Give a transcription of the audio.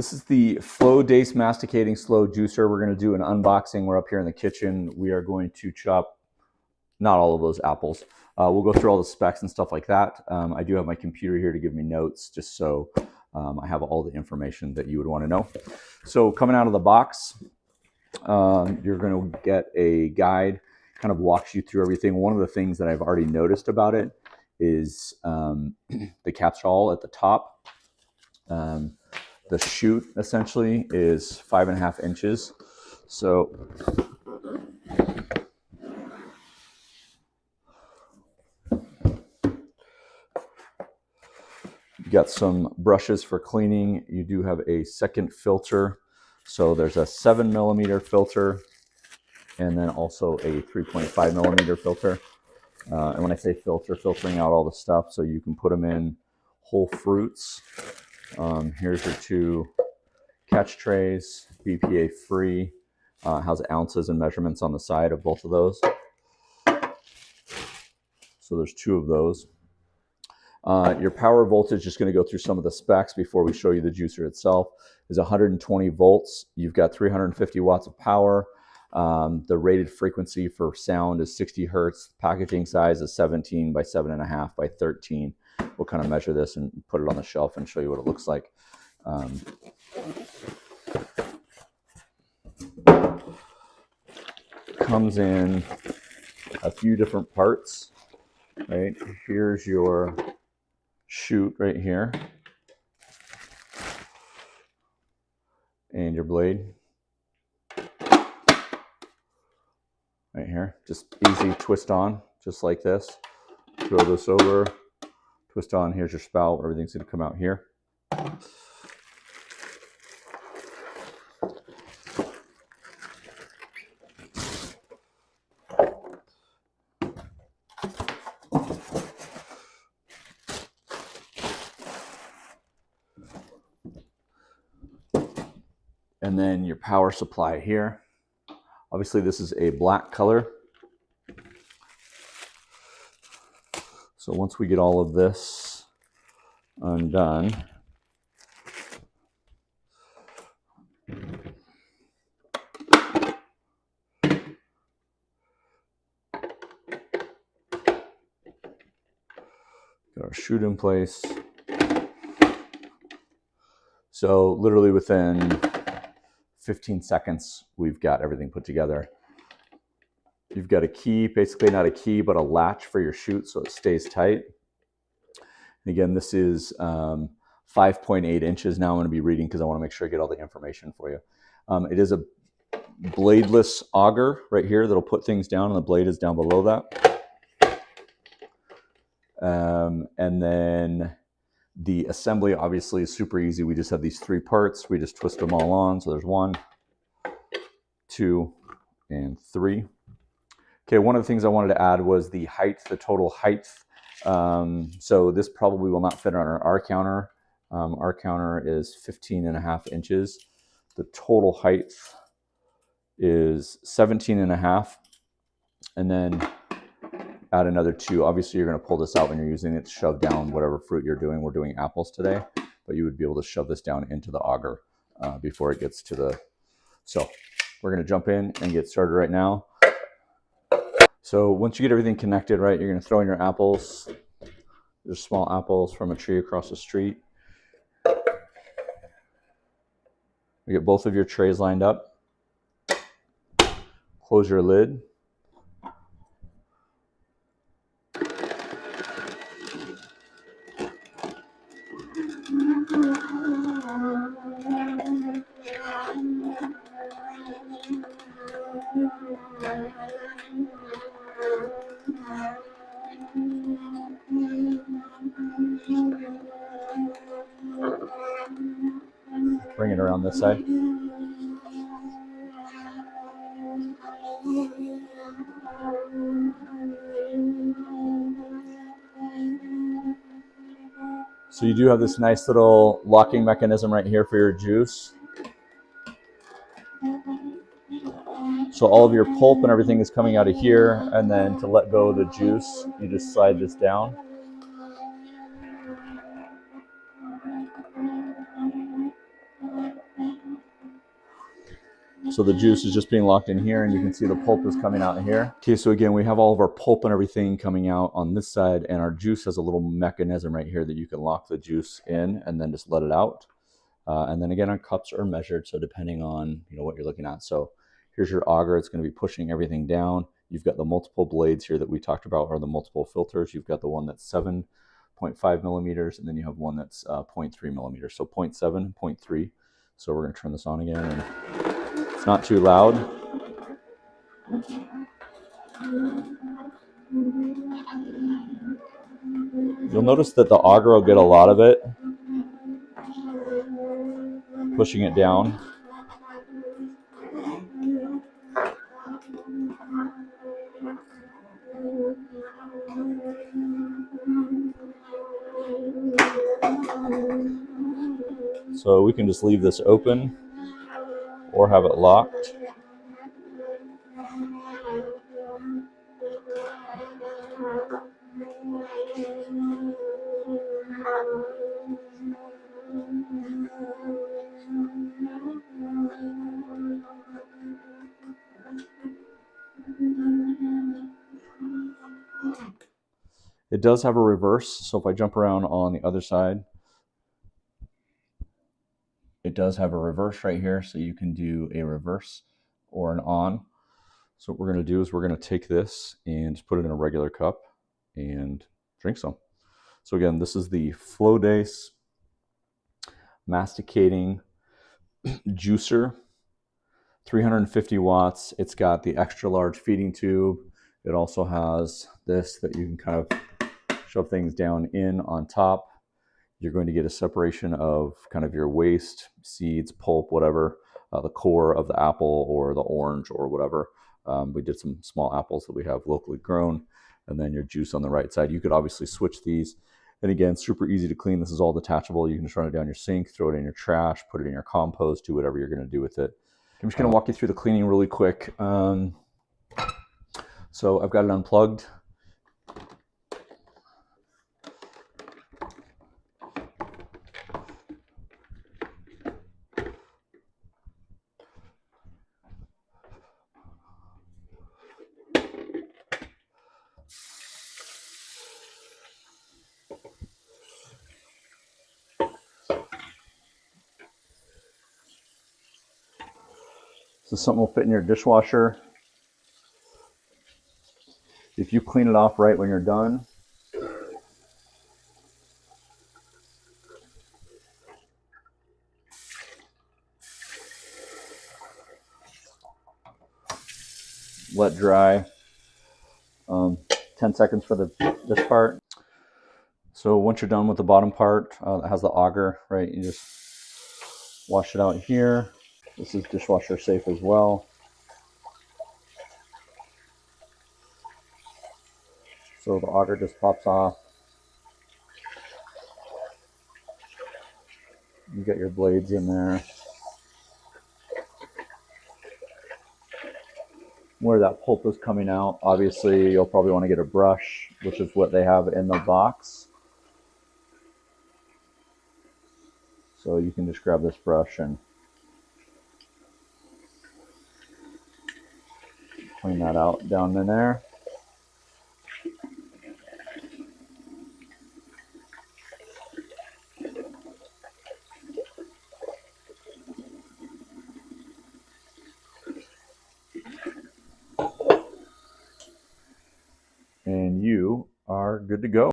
This is the Floisdace Masticating Slow Juicer. We're going to do an unboxing. We're up here in the kitchen. We are going to chop, not all of those apples. We'll go through all the specs and stuff like that. I do have my computer here to give me notes, just so I have all the information that you would want to know. So coming out of the box, you're going to get a guide, kind of walks you through everything. One of the things that I've already noticed about it is the capsule at the top. The chute essentially is 5.5 inches. So you got some brushes for cleaning. You do have a second filter. So there's a 7mm filter and then also a 3.5mm filter. And when I say filter, filtering out all the stuff so you can put them in whole fruits. Here's your two catch trays, BPA free, has ounces and measurements on the side of both of those. So there's two of those. Your power voltage, just going to go through some of the specs before we show you the juicer itself, is 120 volts. You've got 350 watts of power. The rated frequency for sound is 60 hertz. Packaging size is 17 by 7.5 by 13. We'll kind of measure this and put it on the shelf and show you what it looks like. Comes in a few different parts, right? Here's your chute right here and your blade right here. Just easy twist on, just like this. Throw this over, twist on. Here's your spout. Everything's going to come out here. And then your power supply here. Obviously this is a black color. So once we get all of this undone, got our chute in place. So literally within 15 seconds, we've got everything put together. You've got a key, basically not a key, but a latch for your chute so it stays tight. And again, this is 5.8 inches. Now I'm going to be reading because I want to make sure I get all the information for you. It is a bladeless auger right here that'll put things down, and the blade is down below that. And then the assembly obviously is super easy. We just have these three parts. We just twist them all on. So there's 1, 2, and 3. Okay, one of the things I wanted to add was the height, the total height. So this probably will not fit on our counter. Our counter is 15.5 inches. The total height is 17.5. And then add another 2. Obviously, you're going to pull this out when you're using it to shove down whatever fruit you're doing. We're doing apples today, but you would be able to shove this down into the auger before it gets to the... So we're going to jump in and get started right now. So once you get everything connected, right, you're going to throw in your apples. There's small apples from a tree across the street. You get both of your trays lined up. Close your lid. Bring it around this side. So you do have this nice little locking mechanism right here for your juice. So all of your pulp and everything is coming out of here, and then to let go of the juice, you just slide this down. So the juice is just being locked in here, and you can see the pulp is coming out here. Okay, so again, we have all of our pulp and everything coming out on this side, and our juice has a little mechanism right here that you can lock the juice in and then just let it out. And then again, our cups are measured, so depending on what you're looking at. So here's your auger. It's going to be pushing everything down. You've got the multiple blades here that we talked about, or the multiple filters. You've got the one that's 7.5 millimeters, and then you have one that's 0.3 millimeters. So 0.7, 0.3. So we're going to turn this on again, and it's not too loud. You'll notice that the auger will get a lot of it, pushing it down. So we can just leave this open or have it locked. It does have a reverse, so if I jump around on the other side, it does have a reverse right here, so you can do a reverse or an on. So what we're going to do is we're going to take this and just put it in a regular cup and drink some. So again, this is the Floisdace Masticating Juicer, 350 watts. It's got the extra large feeding tube. It also has this that you can kind of shove things down in on top. You're going to get a separation of kind of your waste, seeds, pulp, whatever, the core of the apple or the orange or whatever. We did some small apples that we have locally grown, and then your juice on the right side. You could obviously switch these. And again, super easy to clean. This is all detachable. You can just run it down your sink, throw it in your trash, put it in your compost, do whatever you're going to do with it. I'm just going to walk you through the cleaning really quick. So I've got it unplugged. So something will fit in your dishwasher. If you clean it off right when you're done, let dry. 10 seconds for this part. So once you're done with the bottom part that has the auger, right, you just wash it out here. This is dishwasher safe as well. So the auger just pops off. You got your blades in there. Where that pulp is coming out, obviously you'll probably want to get a brush, which is what they have in the box. So you can just grab this brush and clean that out down in there. And you are good to go.